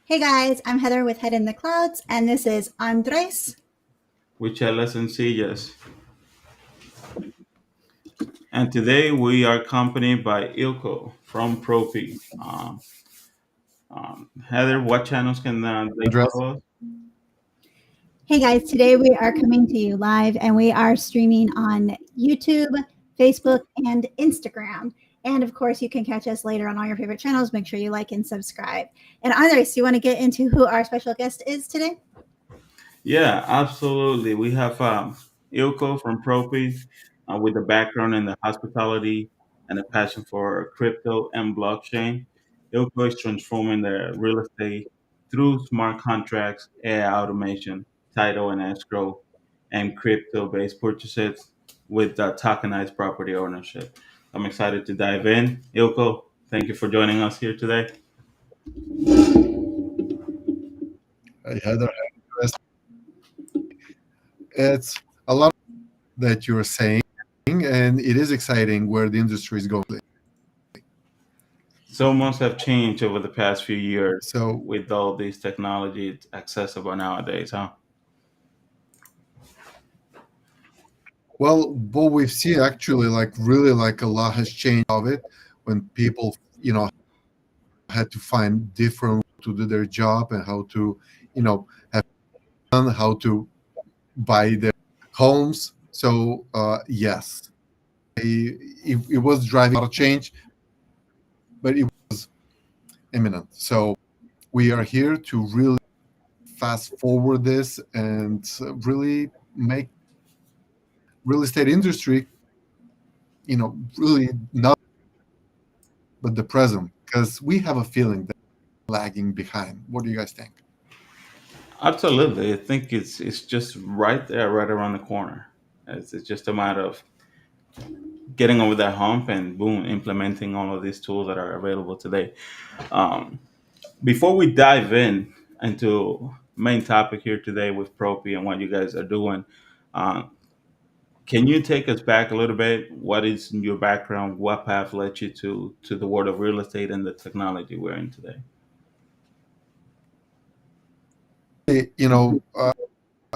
Hey guys, I'm Heather with Head in the Clouds, and this is Andres. Which are less sencillas. And today we are accompanied by Ilko from Propy. Heather, what channels can they Andres. follow us? Hey guys, today we are coming to you live, and we are streaming on YouTube, Facebook, and Instagram. And of course, you can catch us later on all your favorite channels. Make sure you like and subscribe. And Andres, you want to get into who our special guest is today? Yeah, absolutely. We have Ilko from Propy with a background in the hospitality and a passion for crypto and blockchain. Ilko is transforming the real estate through smart contracts, AI automation, title and escrow, and crypto-based purchases with tokenized property ownership. I'm excited to dive in. Ilko, thank you for joining us here today. Hey, Heather. Andres. It's a lot that you're saying, and it is exciting where the industry is going. So much have changed over the past few years So, with all these technology accessible nowadays, huh? well, what we've seen actually, like really, like a lot has changed of it when people, had to find different to do their job and how to, have fun, how to buy their homes. So, yes, it was driving a lot of change, but it was imminent. So we are here to really fast forward this and really make real estate industry, really not but the present, because we have a feeling that lagging behind. What do you guys think? Absolutely. I think it's just right there, right around the corner. It's just a matter of getting over that hump and boom, implementing all of these tools that are available today. Um, Before we dive in into main topic here today with Propy and what you guys are doing, uh, can you take us back a little bit? What is your background? What path led you to the world of real estate and the technology we're in today? You know,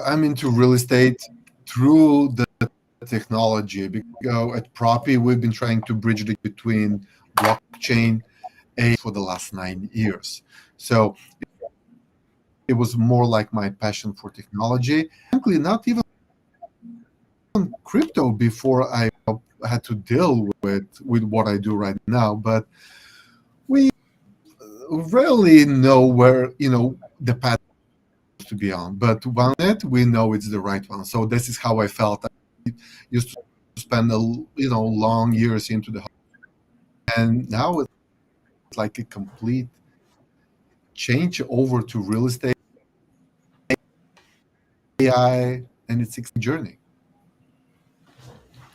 I'm into real estate through the technology. Because at Propy, we've been trying to bridge the between blockchain for the last 9 years. So it was more like my passion for technology. Frankly, not even crypto before I had to deal with what I do right now. But we rarely know where the path to be on. But one it, we know it's the right one. So this is how I felt. I used to spend long years into the and now it's like a complete change over to real estate, AI, and it's a journey.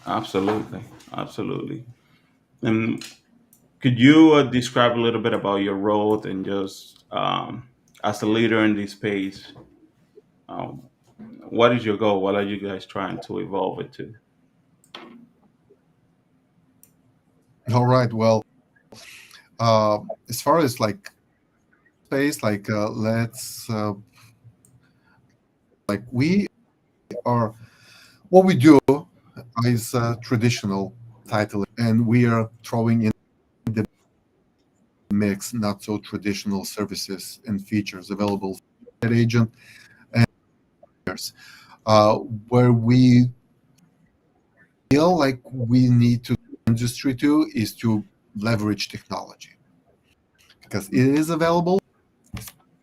Absolutely, absolutely. And could you describe a little bit about your role and just as a leader in this space? Um, what is your goal? What are you guys trying to evolve it to? All right. Well, as far as like space, like let's like we are what we do is traditional title, and we are throwing in the mix not so traditional services and features available for that agent and others. Uh, where we feel like we need to industry to is to leverage technology because it is available.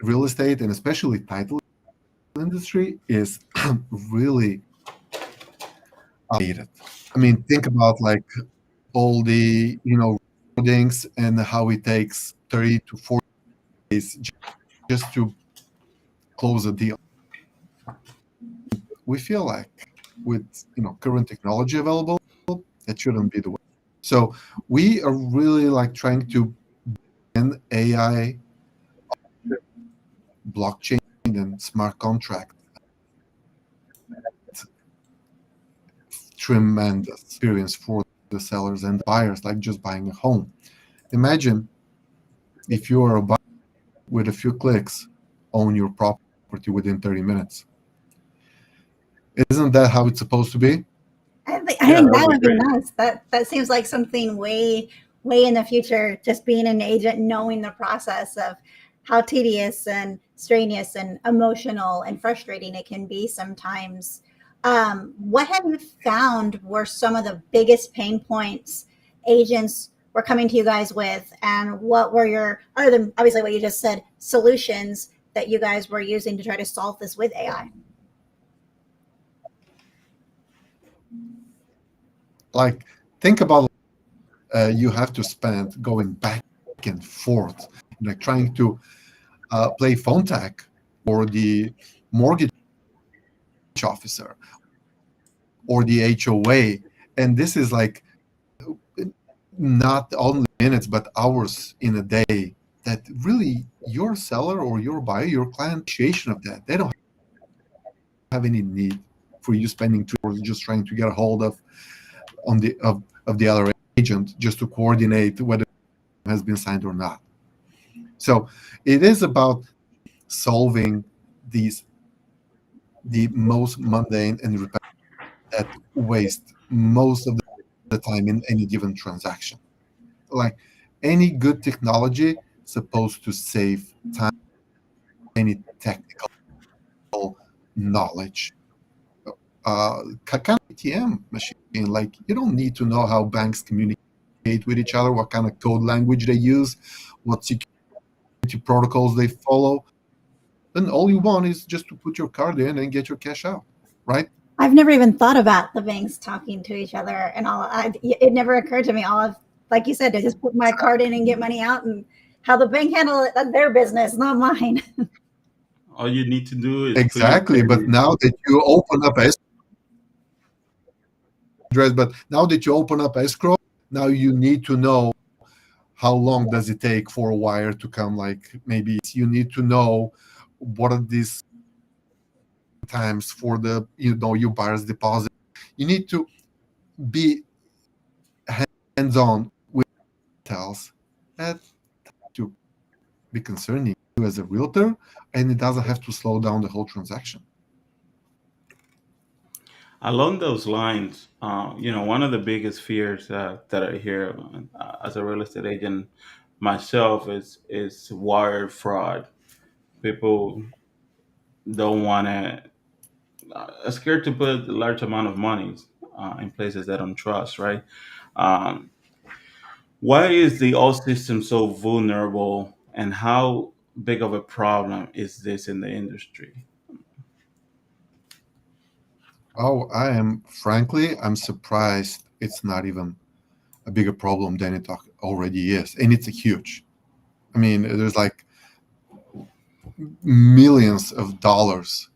Real estate and especially title industry is really outdated. I mean, think about like all the things and how it takes 30 to 40 days just to close a deal. We feel like with current technology available, that shouldn't be the way. So we are really like trying to end AI, blockchain, and smart contract. Tremendous experience for the sellers and buyers, like just buying a home. Imagine if you are a buyer with a few clicks, own your property within 30 minutes. Isn't that how it's supposed to be? I Yeah, think that that would be would be great. nice. That seems like something way in the future. Just being an agent, knowing the process of how tedious and strenuous and emotional and frustrating it can be sometimes. What have you found were some of the biggest pain points agents were coming to you guys with, and what were your, other than obviously what you just said, solutions that you guys were using to try to solve this with AI? Like, think about you have to spend going back and forth, like trying to play phone tag or the mortgage officer or the HOA. And this is like not only minutes, but hours in a day that really your seller or your buyer, your client, appreciation of that. They don't have any need for you spending 2 hours just trying to get a hold of the other agent just to coordinate whether it has been signed or not. So it is about solving these the most mundane and repetitive that waste most of the time in any given transaction. Like any good technology supposed to save time, any technical knowledge. Kind of ATM machine. Like you don't need to know how banks communicate with each other, what kind of code language they use, what security protocols they follow. And all you want is just to put your card in and get your cash out, right? I've never even thought about the banks talking to each other and all. It never occurred to me. All of, like you said, to just put my card in and get money out, and how the bank handle it, that's their business, not mine. All you need to do is put your Exactly. But credit. now that you open up address, but now that you open up escrow, now you need to know how long does it take for a wire to come. Like maybe you need to know what are these times for the your buyer's deposit. You need to be hands-on with details that to be concerning you as a realtor, and it doesn't have to slow down the whole transaction. Along those lines, one of the biggest fears that I hear as a real estate agent myself is wire fraud. People don't want to, scared to put a large amount of money in places they don't trust, right? Um, why is the old system so vulnerable, and how big of a problem is this in the industry? Oh, I'm surprised it's not even a bigger problem than it already is, and it's a huge. I mean, there's like millions of dollars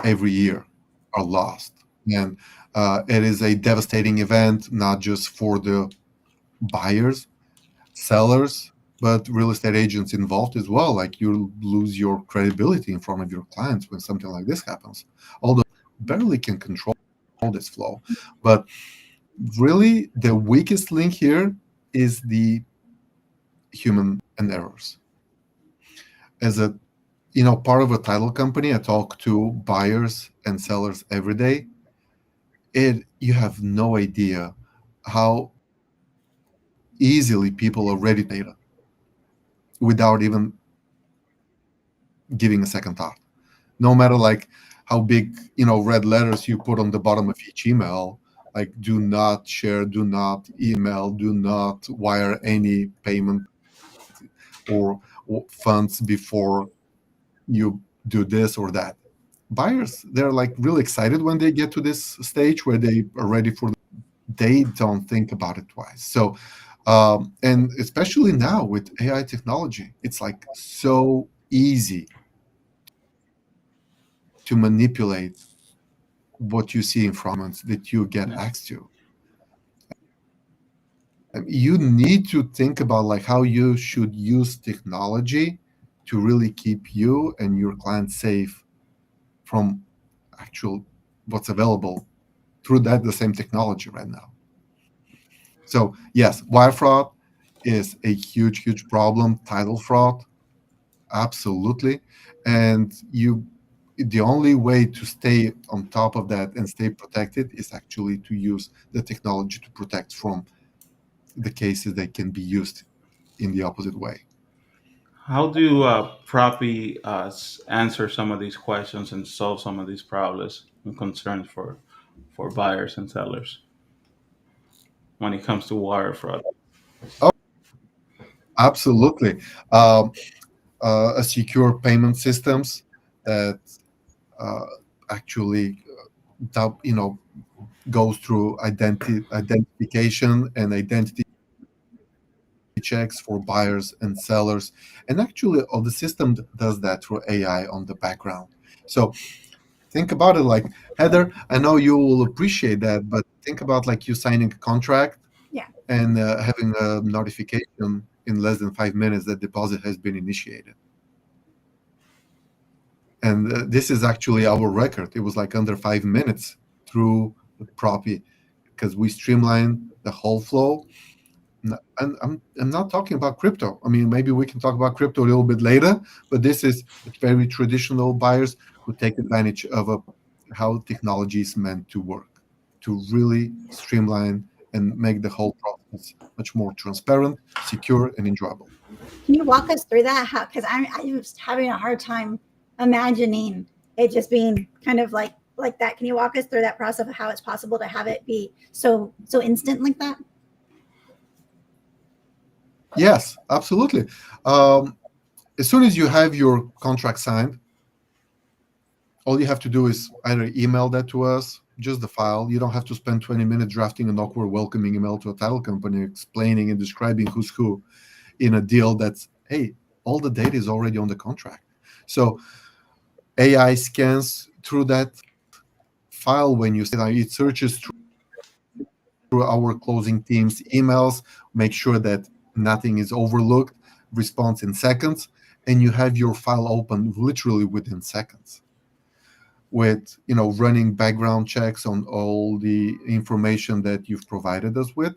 every year are lost, and it is a devastating event, not just for the buyers, sellers, but real estate agents involved as well. Like you lose your credibility in front of your clients when something like this happens. Although barely can control this flow, but really the weakest link here is the human and errors. As a part of a title company, I talk to buyers and sellers every day. You have no idea how easily people are ready to data without even giving a second thought. No matter like how big red letters you put on the bottom of each email, like do not share, do not email, do not wire any payment or funds before you do this or that. Buyers, they're like really excited when they get to this stage where they are ready for they don't think about it twice. So and especially now with AI technology, it's like so easy to manipulate what you see in fragments that you get Yeah. access to. You need to think about like how you should use technology to really keep you and your clients safe from actual what's available through the same technology right now. So yes, wire fraud is a huge problem. Title fraud, Absolutely. And the only way to stay on top of that and stay protected is actually to use the technology to protect from the cases that can be used in the opposite way. How do Propy answer some of these questions and solve some of these problems and concerns for buyers and sellers when it comes to wire fraud? Oh, absolutely. A secure payment systems that uh, actually goes through identification and identity checks for buyers and sellers. And actually, the system does that through AI on the background. So think about it like, Heather, I know you will appreciate that, but think about like you signing a contract Yeah. and having a notification in less than 5 minutes that deposit has been initiated. And this is actually our record. It was like under 5 minutes through the Propy because we streamlined the whole flow. And I'm not talking about crypto. I mean, maybe we can talk about crypto a little bit later, but this is very traditional buyers who take advantage of how technology is meant to work, to really streamline and make the whole process much more transparent, secure, and enjoyable. Can you walk us through that? How? Because I'm just having a hard time imagining it just being kind of like that. Can you walk us through that process of how it's possible to have it be so instant like that? Yes, absolutely. Um, as soon as you have your contract signed, all you have to do is either email that to us, just the file. You don't have to spend 20 minutes drafting an awkward welcoming email to a title company explaining and describing who's who in a deal that's, hey, all the data is already on the contract. So AI scans through that file when you say it searches through our closing team's emails, make sure that nothing is overlooked, responds in seconds, and you have your file open literally within seconds with running background checks on all the information that you've provided us with.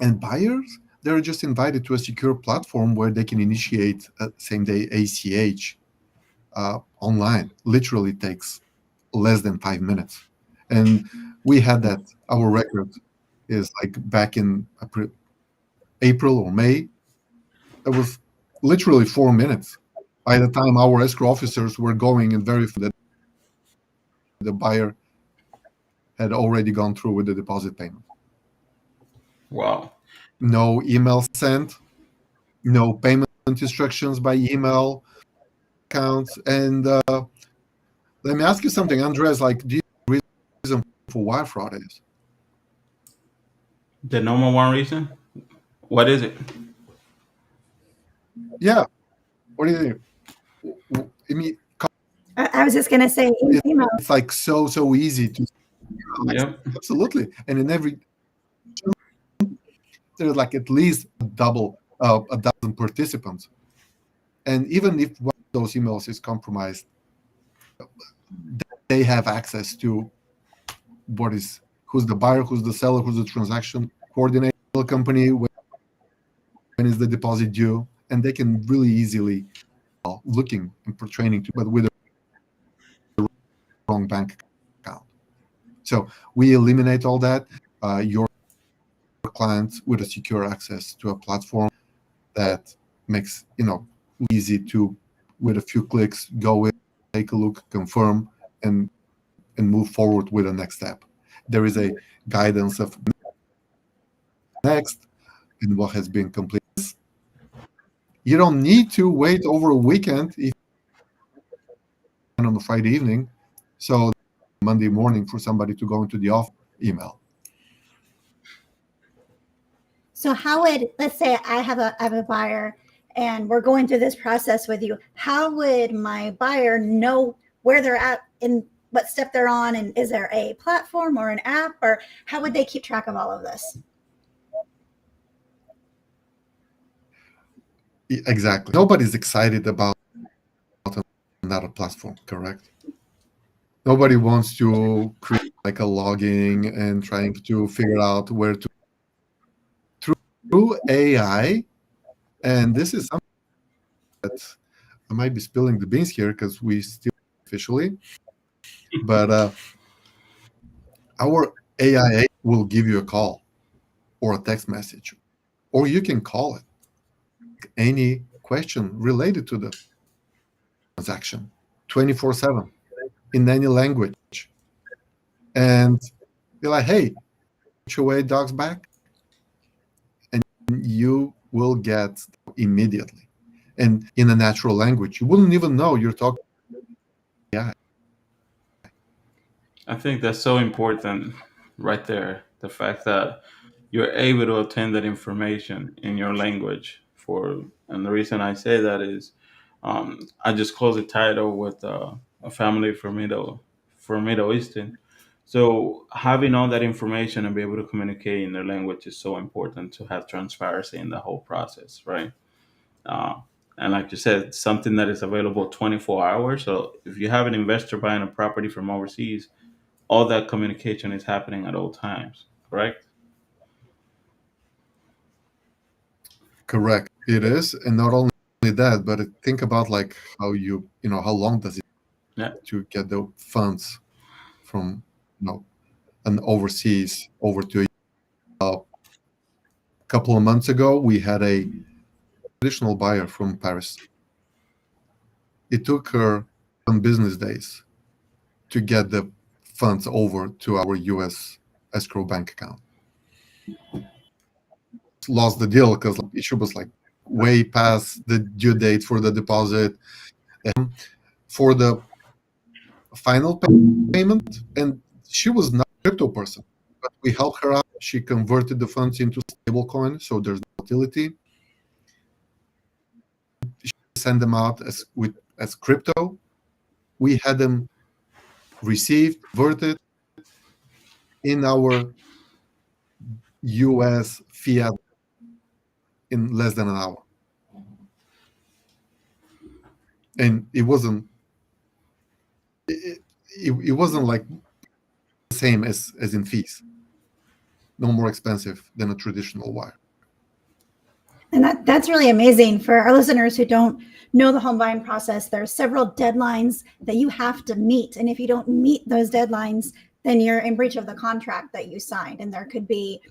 And buyers, they're just invited to a secure platform where they can initiate a same day ACH online. Literally takes less than 5 minutes. And we had that. Our record is like back in April or May. It was literally 4 minutes. By the time our escrow officers were going and verifying that the buyer had already gone through with the deposit payment. Wow. No email sent, no payment instructions by email accounts. And let me ask you something, Andres. Like, do you know the reason for wire fraud is? The number one reason? What is it? Yeah. What do you think? I mean, I was just gonna say email. it's like so easy to Yep. absolutely. And in every there's like at least a dozen participants. And even if one of those emails is compromised, they have access to who's the buyer, who's the seller, who's the transaction coordinator company, when is the deposit due, and they can really easily looking and portraying to, but with the wrong bank account. So we eliminate all that. Your clients with a secure access to a platform that makes easy to, with a few clicks, go in, take a look, confirm, and move forward with the next step. There is a guidance of next and what has been completed. You don't need to wait over a weekend if on a Friday evening, so Monday morning for somebody to go into the office email. So how would, let's say I have a buyer and we're going through this process with you. How would my buyer know where they're at in what step they're on, and is there a platform or an app, or how would they keep track of all of this? Exactly. Nobody's excited about another platform, correct? Nobody wants to create like a logging and trying to figure out where to through AI. And this is something that I might be spilling the beans here because we still officially, but our AI will give you a call or a text message, or you can call it any question related to the transaction 24/7 in any language, and be like, hey, which way dogs back, and you will get immediately and in a natural language. You wouldn't even know you're talking. Yeah, I think that's so important right there. The fact that you're able to obtain that information in your language for, and the reason I say that is, I just closed a title with a family for Middle Eastern. So having all that information and be able to communicate in their language is so important to have transparency in the whole process, right? Uh, and like you said, something that is available 24 hours. So if you have an investor buying a property from overseas, all that communication is happening at all times, correct? correct. It is, and not only that, but think about like how how long does it Yeah. to get the funds from an overseas over to a couple of months ago. We had a traditional buyer from Paris. It took her on business days to get the funds over to our US escrow bank account. Lost the deal because she was like way past the due date for the deposit and for the final payment. And she was not a crypto person, but we helped her out. She converted the funds into stablecoin, so there's volatility. She sent them out as crypto. We had them received, converted in our US fiat in less than an hour. And it wasn't like the same as in fees. No more expensive than a traditional wire. And that's really amazing for our listeners who don't know the home buying process. There are several deadlines that you have to meet. And if you don't meet those deadlines, then you're in breach of the contract that you signed. And there could be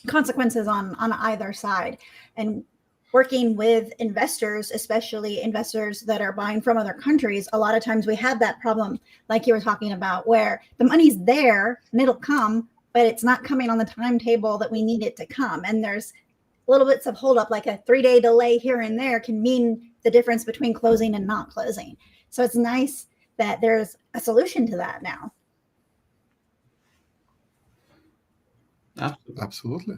consequences on either side. And working with investors, especially investors that are buying from other countries, a lot of times we have that problem, like you were talking about, where the money's there and it'll come, but it's not coming on the timetable that we need it to come. And there's little bits of holdup, like a 3-day delay here and there can mean the difference between closing and not closing. So it's nice that there's a solution to that now. Absolutely.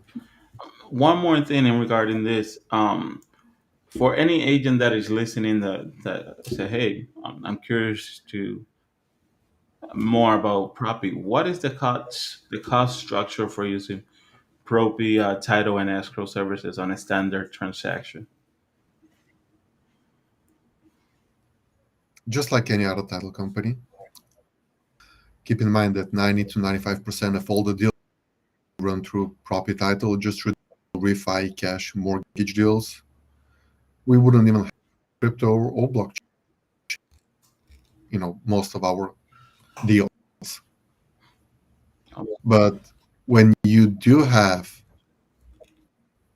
One more thing in regarding this, for any agent that is listening that say, "Hey, I'm curious to more about Propy. What is the cost structure for using Propy title and escrow services on a standard transaction?" Just like any other title company, keep in mind that 90 to 95% of all the deals run through Propy title, just refi, cash, mortgage deals. We wouldn't even have crypto or blockchain, most of our deals. But when you do have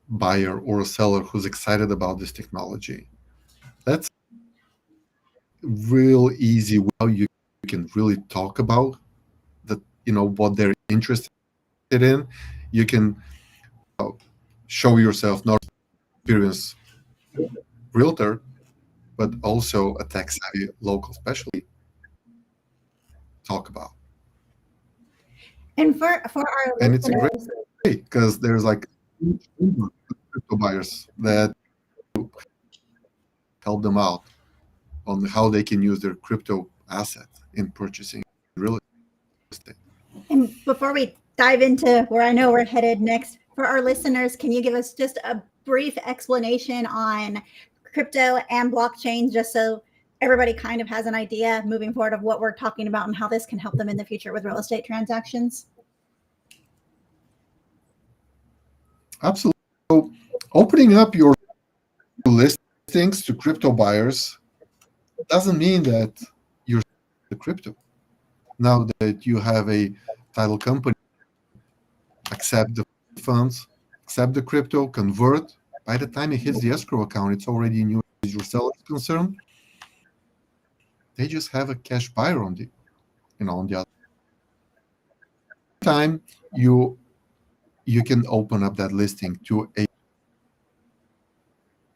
buyer or a seller who's excited about this technology, that's real easy how you can really talk about that, what they're interested in. You can show yourself not experienced realtor, but also a tech savvy local specialty talk about. And for our And it's a great listeners, way because there's like crypto buyers that help them out on how they can use their crypto asset in purchasing real estate. and before we dive into where I know we're headed next, for our listeners, can you give us just a brief explanation on crypto and blockchain, just so everybody kind of has an idea moving forward of what we're talking about and how this can help them in the future with real estate transactions? Absolutely. So opening up your listings to crypto buyers It doesn't mean that you're the crypto. Now that you have a title company, accept the funds, accept the crypto, convert. By the time it hits the escrow account, it's already in you. As your seller is concerned, they just have a cash buyer on on the other time. You can open up that listing to a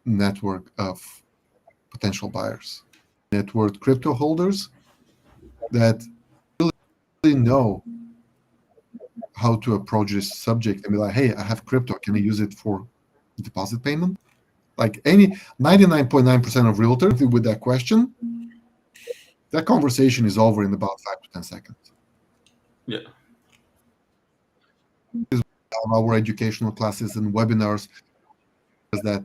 network of potential buyers, network crypto holders that really know how to approach this subject and be like, hey, I have crypto. Can I use it for deposit payment? Like any 99.9% of realtors with that question, that conversation is over in about 5 to 10 seconds. Yeah. Our educational classes and webinars is that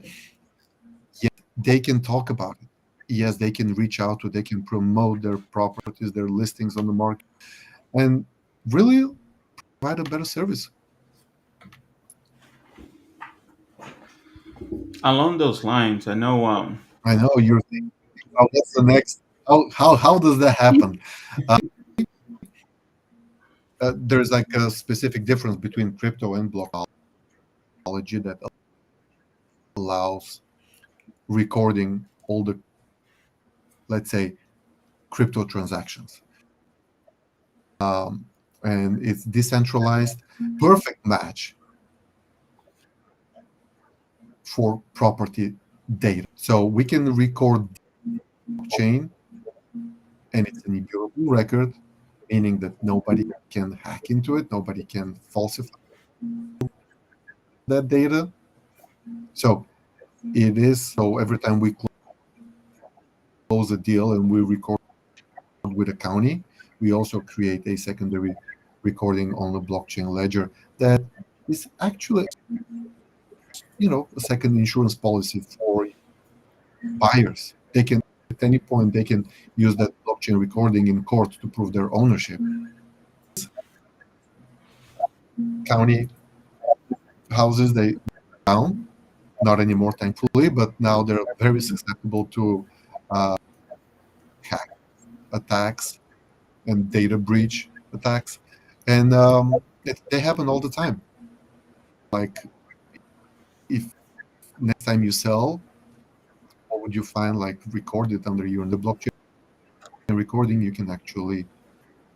yes, they can talk about it. Yes, they can reach out to, they can promote their properties, their listings on the market, and really provide a better service. Along those lines, I know. I know you're thinking, oh, what's the next? How does that happen? There's like a specific difference between crypto and blockology that allows recording all the, let's say, crypto transactions. And it's decentralized, perfect match for property data. So we can record chain, and it's an immutable record, meaning that nobody can hack into it, nobody can falsify that data. So it is, so every time we close a deal and we record with a county, we also create a secondary recording on the blockchain ledger that is actually, a second insurance policy for buyers. They can, at any point, they can use that blockchain recording in court to prove their ownership. County houses, they down, not anymore, thankfully, but now they're very susceptible to hack attacks and data breach attacks, and they happen all the time. Like, if next time you sell, what would you find like recorded under you in the blockchain recording? You can actually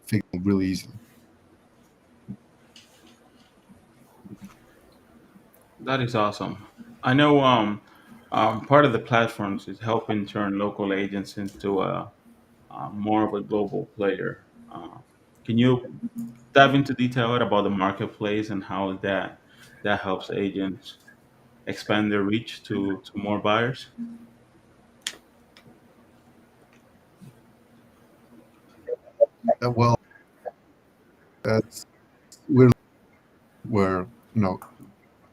fix it really easily. That is awesome. I know part of the platforms is helping turn local agents into more of a global player. Can you dive into detail about the marketplace and how that helps agents expand their reach to more buyers? Well, that's we're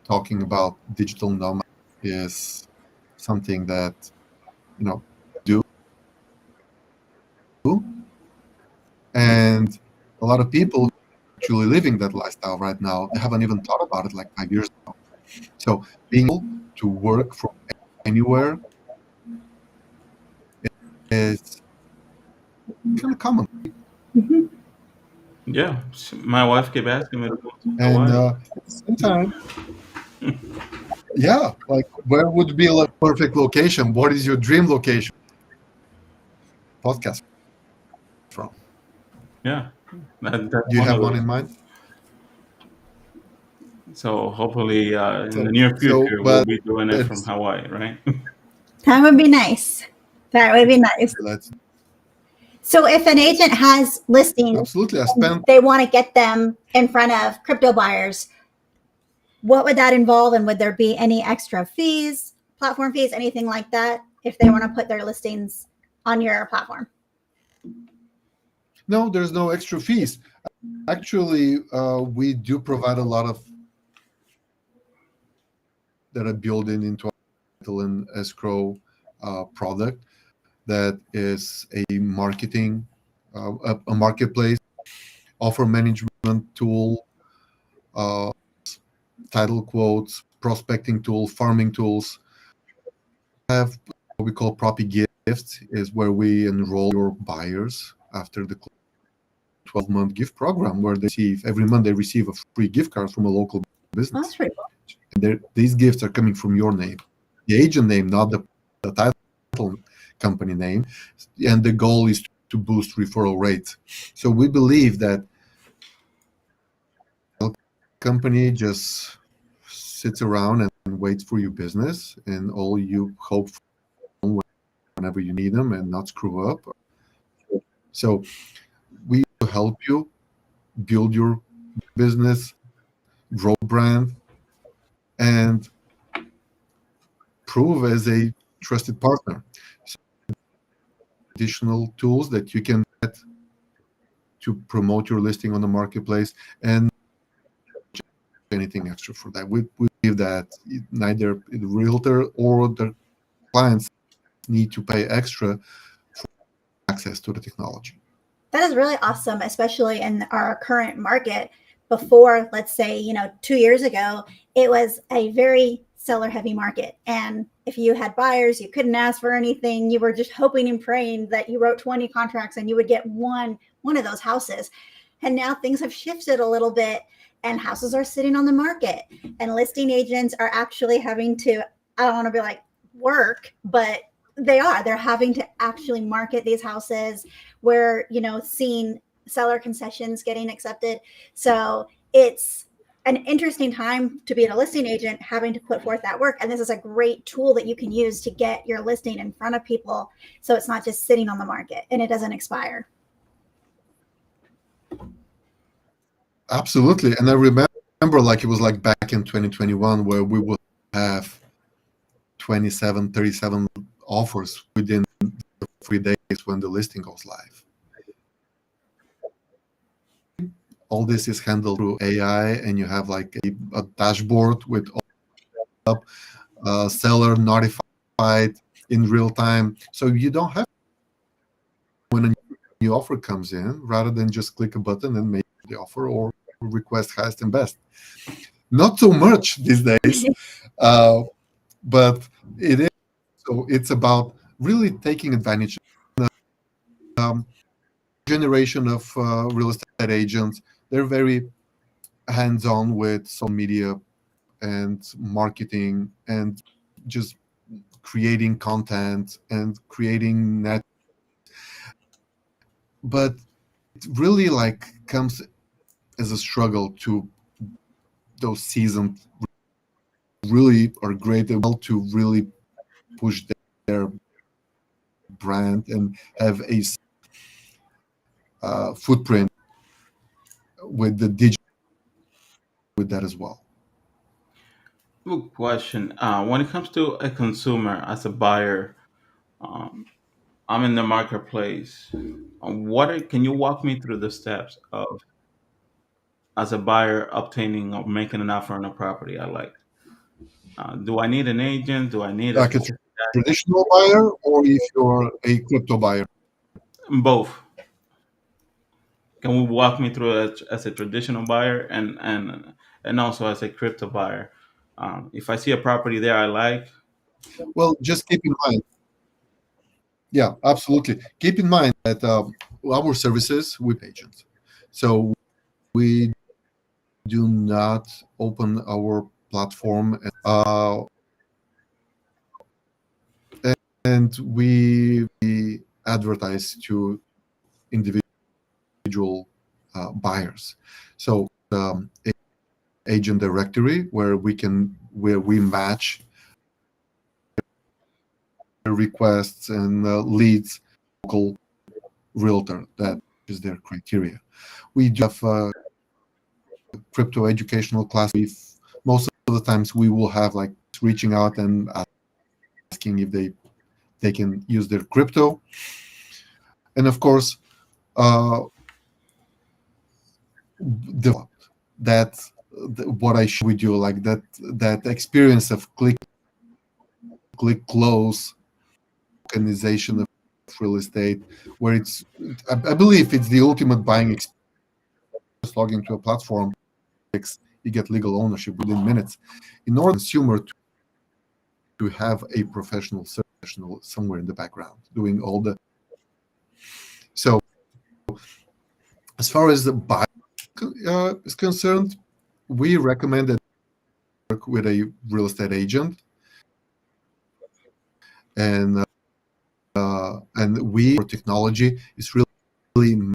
talking about digital nomad is something that do, and a lot of people actually living that lifestyle right now, they haven't even thought about it like 5 years ago. So being able to work from anywhere is kind of common. Mhm. Yeah, my wife kept asking me to go to And Hawaii. at the same time, yeah, like where would be a perfect location? What is your dream location? Podcast from? Yeah, that's Do you one have of one in those. mind? So hopefully, in the So, near so future, we'll but be doing it from it's Hawaii, right? That would be nice. That would be nice. let's So if an agent has listings absolutely. I and spent they want to get them in front of crypto buyers, what would that involve? And would there be any extra fees, platform fees, anything like that, if they want to put their listings on your platform? no, there's no extra fees. Actually, we do provide a lot of that are built into our title and escrow product that is a marketing, a marketplace, offer management tool, uh, title quotes, prospecting tool, farming tools. Have what we call Propy Gifts is where we enroll your buyers after the 12-month gift program, where they receive every month they receive a free gift card from a local Oh, that's business. pretty cool. And these gifts are coming from your name, the agent name, not the title company name. And the goal is to boost referral rates. So we believe that a company just sits around and waits for your business, and all you hope for whenever you need them and not screw up. So we help you build your business, grow brand, and prove as a trusted partner. So additional tools that you can get to promote your listing on the marketplace, and anything extra for that. We believe that neither the realtor or the clients need to pay extra for access to the technology. That is really awesome, especially in our current market. Before, let's say, 2 years ago, it was a very seller heavy market. And if you had buyers, you couldn't ask for anything. You were just hoping and praying that you wrote 20 contracts and you would get one of those houses. And now things have shifted a little bit and houses are sitting on the market and listing agents are actually having to, I don't want to be like work, but they're having to actually market these houses where, seeing seller concessions getting accepted. So it's an interesting time to be a listing agent, having to put forth that work. And this is a great tool that you can use to get your listing in front of people. So it's not just sitting on the market and it doesn't expire. Absolutely. And I remember like it was like back in 2021 where we would have 27, 37 offers within 3 days when the listing goes live. All this is handled through AI, and you have like a dashboard with all seller notified in real time. So you don't have, when a new offer comes in, rather than just click a button and make the offer or request highest and best. Not so much these days, but it is. So it's about really taking advantage of generation of real estate agents. They're very hands-on with social media and marketing and just creating content and creating net. But it really like comes as a struggle to those seasoned really are great to really push their brand and have a footprint with the digital with that as well. Good question. When it comes to a consumer as a buyer, um, I'm in the marketplace. Can you walk me through the steps of as a buyer obtaining or making an offer on a property I like? Do I need an agent? Do I need a Like a specific traditional buyer, or if you're a crypto buyer. both? Can we walk me through it as a traditional buyer and also as a crypto buyer? If I see a property there I like, Well, just keep in mind, yeah, absolutely. Keep in mind that our services with agents. So we do not open our platform, and we advertise to individual buyers. So agent directory where we match requests and leads local realtor that is their criteria. We do have crypto educational class. Most of the times we will have like reaching out and asking if they can use their crypto, and of course developed that what I show with you, like that experience of click close organization of real estate, where I believe it's the ultimate buying experience. Just log into a platform, you get legal ownership within minutes. In order for the consumer to have a professional somewhere in the background doing all the. So as far as the buyer is concerned, we recommend that you work with a real estate agent, and we, our technology is really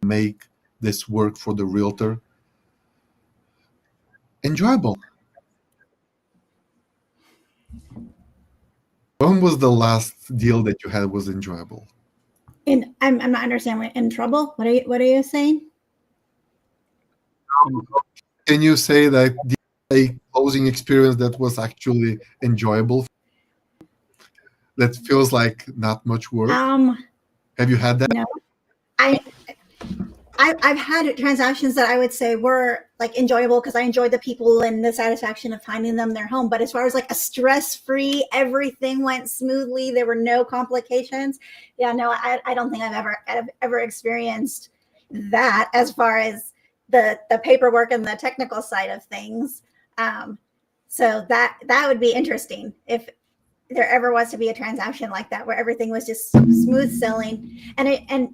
make this work for the realtor enjoyable. When was the last deal that you had was enjoyable? And I'm not understanding. In trouble? What are you saying? Can you say that a closing experience that was actually enjoyable, that feels like not much work? Have you had that? No, I've had transactions that I would say were like enjoyable because I enjoyed the people and the satisfaction of finding them their home. But as far as like a stress-free, everything went smoothly, there were no complications. Yeah, no, I don't think I've ever experienced that as far as the paperwork and the technical side of things. So that would be interesting if there ever was to be a transaction like that where everything was just smooth sailing. And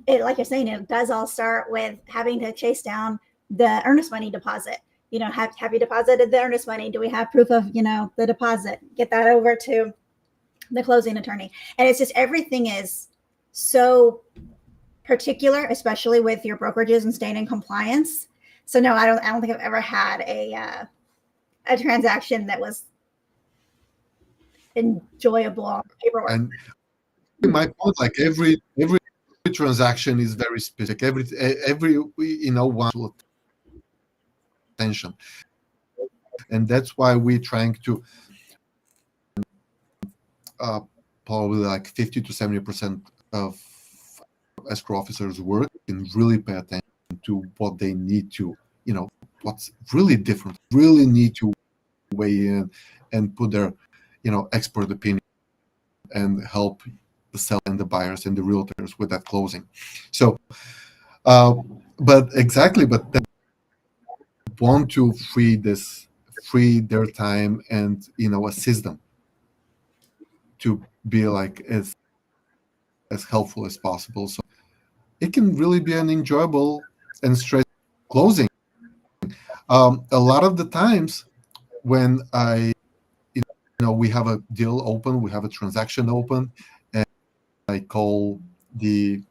it like you're saying, it does all start with having to chase down the earnest money deposit. Have you deposited the earnest money? Do we have proof of the deposit? Get that over to the closing attorney. And it's just everything is so particular, especially with your brokerages and staying in compliance. So no, I don't think I've ever had a transaction that was enjoyable paperwork. And my point, like every transaction is very specific. Every one attention, and that's why we're trying to probably like 50 to 70% of escrow officers' work and really pay attention to what they need to, what's really different, really need to weigh in and put their, expert opinion and help the seller and the buyers and the realtors with that closing. So, but they want to free their time and assist them to be like as helpful as possible. So it can really be an enjoyable and stress closing. A lot of the times when we have a deal open, we have a transaction open, and I call the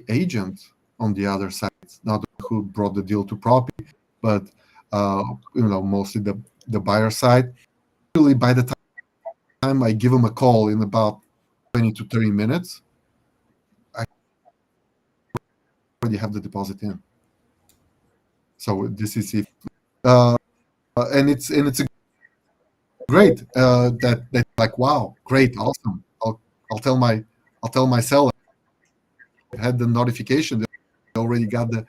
agent on the other side, not who brought the deal to Propy, but mostly the buyer side. Usually, by the time I give them a call in about 20 to 30 minutes, I already have the deposit in. So this is it, and it's a great that like, wow, great, awesome. I'll tell my seller. I had the notification that they already got the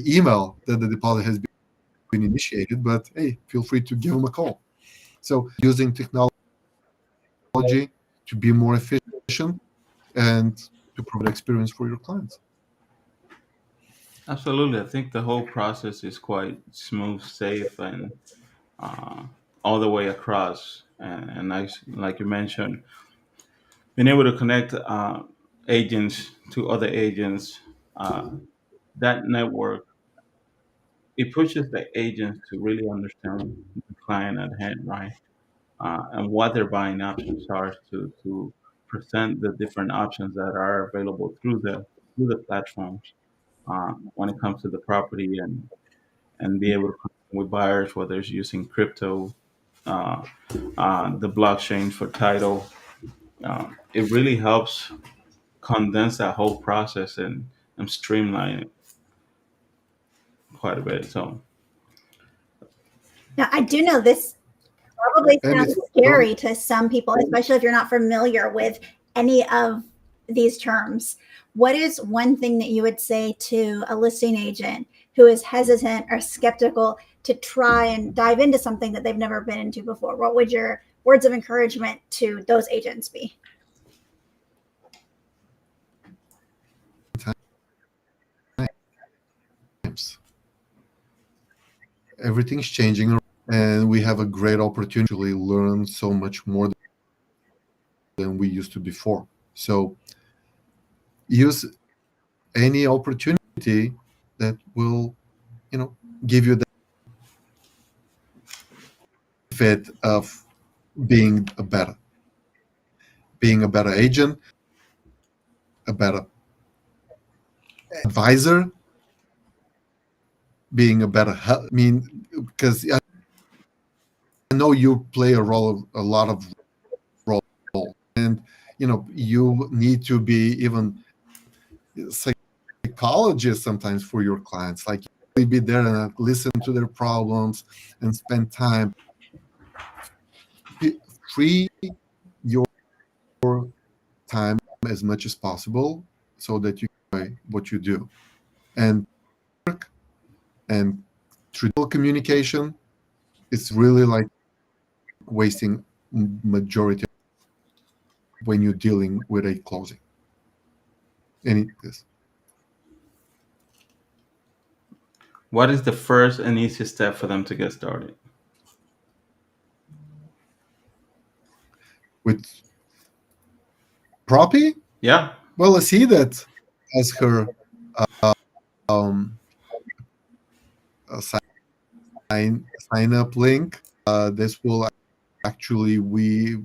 email that the deposit has been initiated, but hey, feel free to give them a call. So using technology to be more efficient and to provide experience for your clients. Absolutely. I think the whole process is quite smooth, safe, and all the way across. And nice, like you mentioned, being able to connect agents to other agents, uh, that network, it pushes the agents to really understand the client at hand, right? And what their buying options are to present the different options that are available through the platforms when it comes to the property and be able to connect with buyers, whether it's using crypto, uh, the blockchain for title. It really helps condense that whole process and streamline it quite a bit. So Now, I do know this probably And sounds scary to some people, especially if you're not familiar with any of these terms. What is one thing that you would say to a listing agent who is hesitant or skeptical to try and dive into something that they've never been into before? What would your words of encouragement to those agents be? times everything's changing and we have a great opportunity to learn so much more than we used to before. So use any opportunity that will, give you the benefit of being being a better agent, a better advisor, being a better I mean, because I know you play a lot of role, and you need to be even psychologist sometimes for your clients. Like, you be there and listen to their problems and spend time. Free your time as much as possible so that you enjoy what you do. And work and traditional communication, it's really like wasting majority when you're dealing with a closing. Any this What is the first and easiest step for them to get started? with Propy? Yeah. Well, I see that as her um, sign up link. This will actually we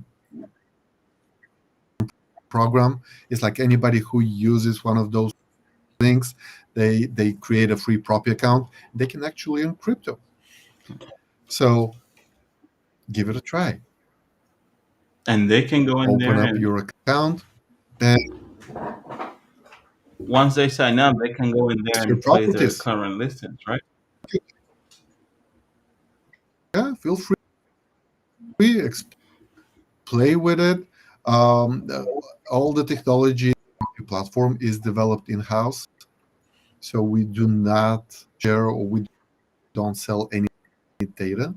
program. It's like anybody who uses one of those links, they create a free Propy account. They can actually earn crypto. So give it a try. And they can go in Open there up and your account, and once they sign up, they can go in there your and place their properties. current listings, right? Yeah, feel free. Play with it. All the technology platform is developed in house, so we do not share or we don't sell any data.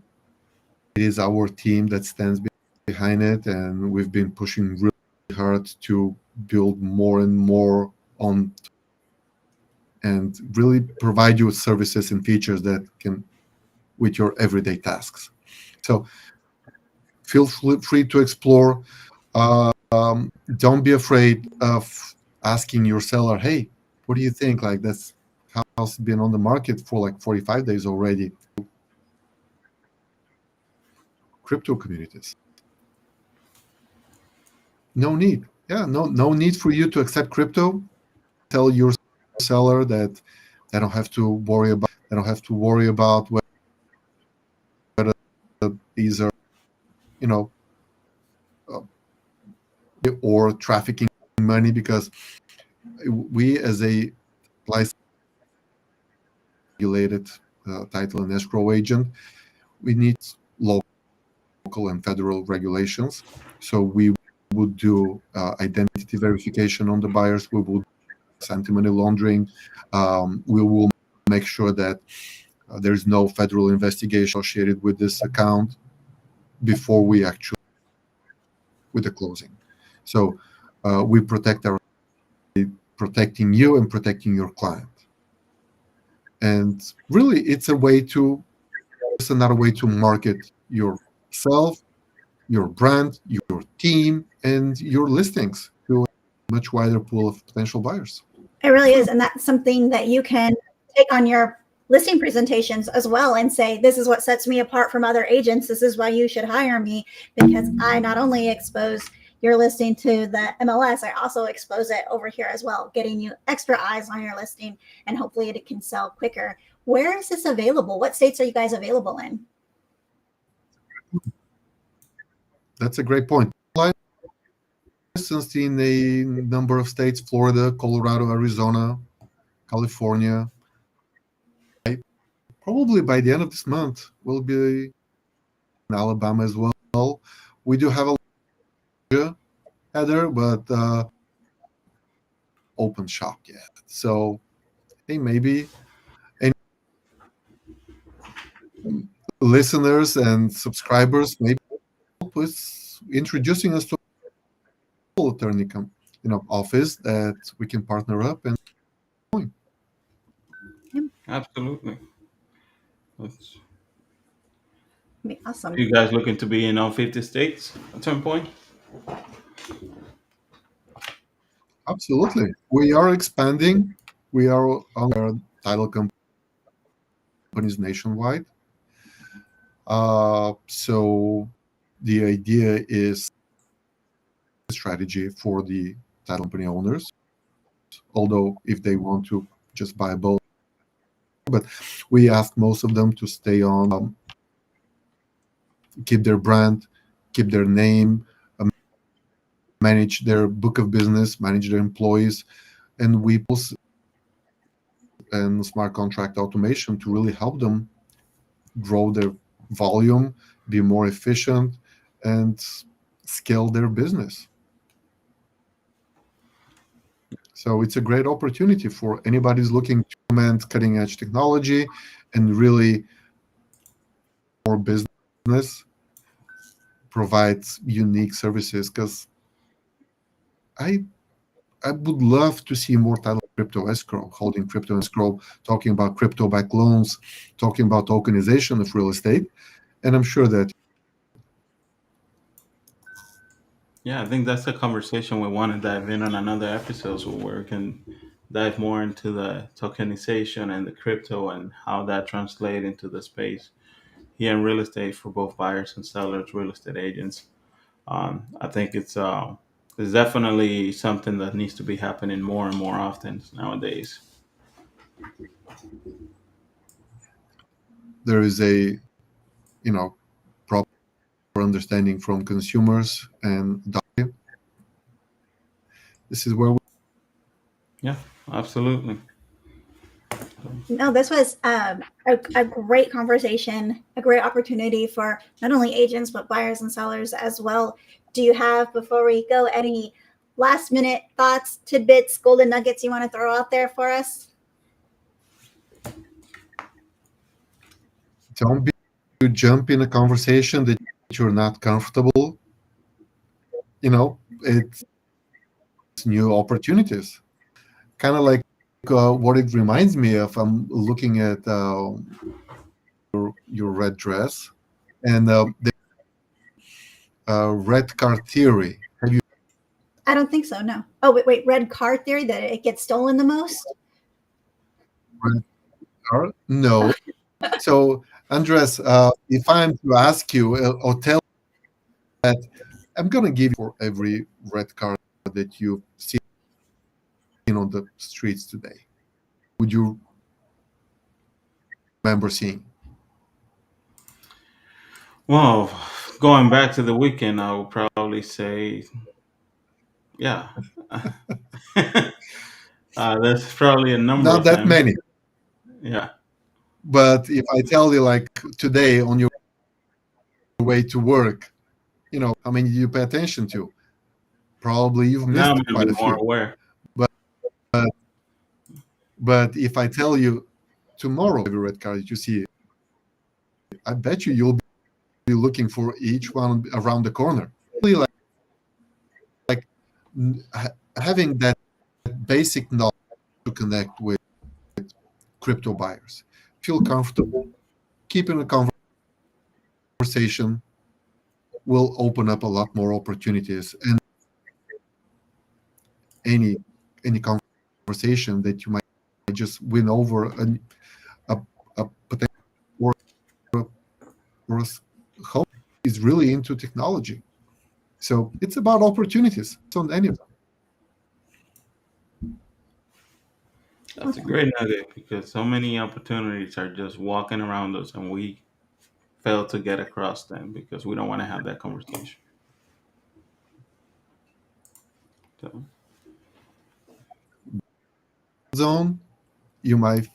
It is our team that stands behind it, and we've been pushing really hard to build more and more on and really provide you with services and features that can with your everyday tasks. So feel free to explore. Don't be afraid of asking your seller, "Hey, what do you think? Like, that's house been on the market for like 45 days already." Crypto communities. No need. Yeah, no need for you to accept crypto. Tell your seller that they don't have to worry about whether these are, you know, uh, or trafficking money, because we as a licensed regulated title and escrow agent, we need local and federal regulations. So we would do identity verification on the buyers. We will do anti-money laundering. We will make sure that there's no federal investigation associated with this account before we actually with the closing. So we protecting you and protecting your client. And really, it's another way to market yourself, your brand, your team, and your listings to a much wider pool of potential buyers. It really is. And that's something that you can take on your listing presentations as well and say, this is what sets me apart from other agents. This is why you should hire me, because I not only expose your listing to the MLS, I also expose it over here as well, getting you extra eyes on your listing, and hopefully it can sell quicker. Where is this available? What states are you guys available in? That's a great point. Licensed in a number of states: Florida, Colorado, Arizona, California. Probably by the end of this month, we'll be in Alabama as well. We do have a header, but open shop yet. So, hey, maybe any listeners and subscribers maybe help with introducing us to a attorney office that we can partner up and. Absolutely. That's, Awesome. You guys looking to be in all 50 states at some point? Absolutely. We are expanding. We are on our title companies nationwide. So the idea is strategy for the title company owners. Although if they want to just buy both, but we ask most of them to stay on, keep their brand, keep their name, manage their book of business, manage their employees, and we and smart contract automation to really help them grow their volume, be more efficient, and scale their business. So it's a great opportunity for anybody who's looking to implement cutting edge technology and really more business, provides unique services. Because I I would love to see more title crypto escrow, holding crypto escrow, talking about crypto backed loans, talking about tokenization of real estate. And I'm sure that Yeah, I think that's a conversation we want to dive in on another episode where we can dive more into the tokenization and the crypto and how that translates into the space here in real estate for both buyers and sellers, real estate agents. I think it's definitely something that needs to be happening more and more often nowadays. there is a proper understanding from consumers, and this is where we Yeah, absolutely. No, this was a great conversation, a great opportunity for not only agents, but buyers and sellers as well. Do you have, before we go, any last minute thoughts, tidbits, golden nuggets you want to throw out there for us? don't be to jump in a conversation that you're not comfortable. It's new opportunities. Kind of like what it reminds me of. I'm looking at your red dress and the red car theory. Have you I don't think so. No. Oh, wait. Red car theory, that it gets stolen the most. red car? No. So, Andres, if I'm to ask you or tell that I'm going to give you for every red car that you've seen on the streets today, would you remember seeing? Well, going back to the weekend, I would probably say, yeah. There's probably a number Not of that them. many. Yeah. But if I tell you, like today on your way to work, how many do you pay attention to? Probably you've Now missed I'm going quite to a be more few. aware. But but if I tell you tomorrow every red car that you see, I bet you'll be looking for each one around the corner. Really, like having that basic knowledge to connect with crypto buyers, feel comfortable, keeping a conversation will open up a lot more opportunities, and any conversation that you might just win over a, a potential or or a hope is really into technology. So it's about opportunities on any of them. That's a great nugget because so many opportunities are just walking around us and we fail to get across them because we don't want to have that conversation. So, Zone, you might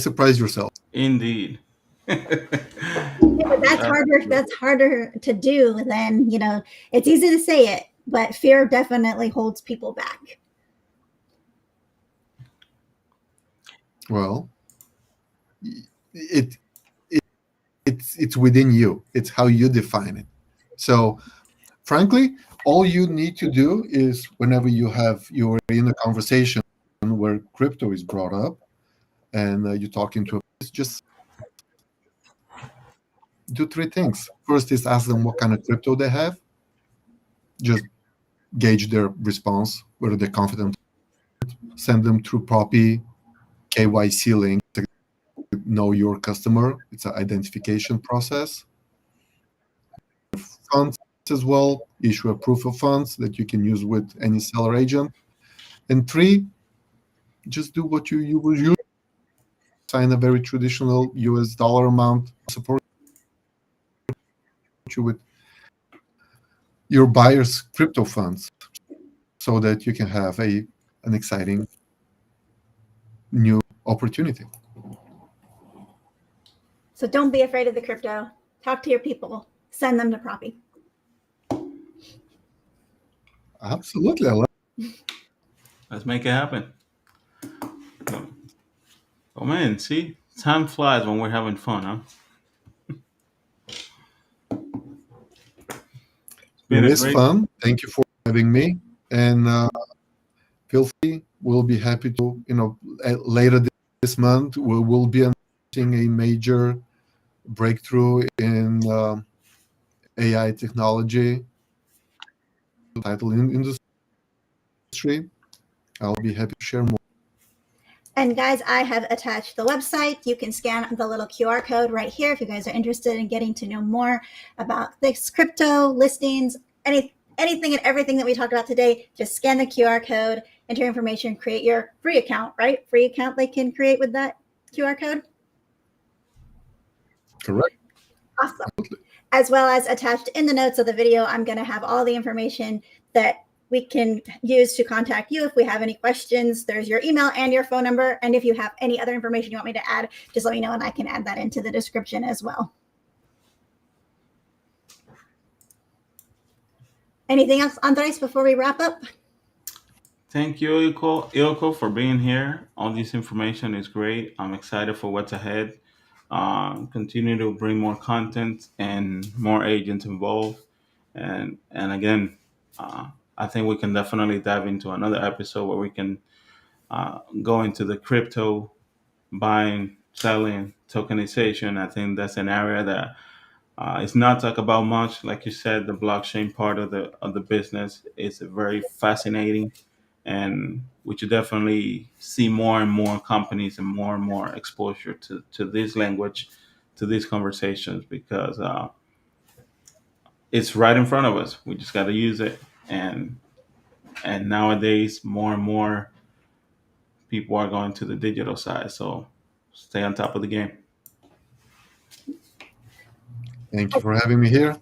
surprise yourself. indeed. Yeah, but that's harder. That's harder to do than, it's easy to say it, but fear definitely holds people back. Well, it, it it's within you. It's how you define it. So frankly, all you need to do is whenever you're in a conversation where crypto is brought up and you're talking to a just do three things. First is ask them what kind of crypto they have. Just gauge their response, whether they're confident. Send them through Propy KYC link to know your customer. It's an identification process. Funds as well. Issue a proof of funds that you can use with any seller agent. And three, just do what you would usually sign a very traditional US dollar amount, support you with your buyer's crypto funds so that you can have an exciting new opportunity. So don't be afraid of the crypto. Talk to your people. Send them to Propy. Absolutely. I love Let's make it happen. Oh man, see, time flies when we're having fun, huh? it is fun. Thank you for having me. And feel free. We'll be happy to, later this month, we'll be announcing a major breakthrough in AI technology, title industry. I'll be happy to share more. And guys, I have attached the website. You can scan the little QR code right here if you guys are interested in getting to know more about this crypto listings, anything and everything that we talked about today. Just scan the QR code, enter your information, create your free account, right? Free account they can create with that QR code. Correct. Awesome. As well as attached in the notes of the video, I'm going to have all the information that we can use to contact you if we have any questions. There's your email and your phone number. And if you have any other information you want me to add, just let me know and I can add that into the description as well. Anything else, Andres, before we wrap up? Thank you, Ilko, for being here. All this information is great. I'm excited for what's ahead. Continue to bring more content and more agents involved. And again, I think we can definitely dive into another episode where we can go into the crypto buying, selling, tokenization. I think that's an area that it's not talked about much. Like you said, the blockchain part of the business is very fascinating, and we should definitely see more and more companies and more exposure to this language, to these conversations, because it's right in front of us. We just got to use it, and nowadays more and more people are going to the digital side. So stay on top of the game. Thank you for having me here.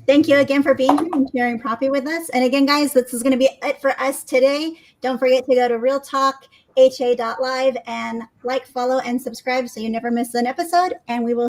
Thank you again for being here and sharing Propy with us. And again, guys, this is going to be it for us today. Don't forget to go to realtalkha.live and like, follow, and subscribe so you never miss an episode. And we will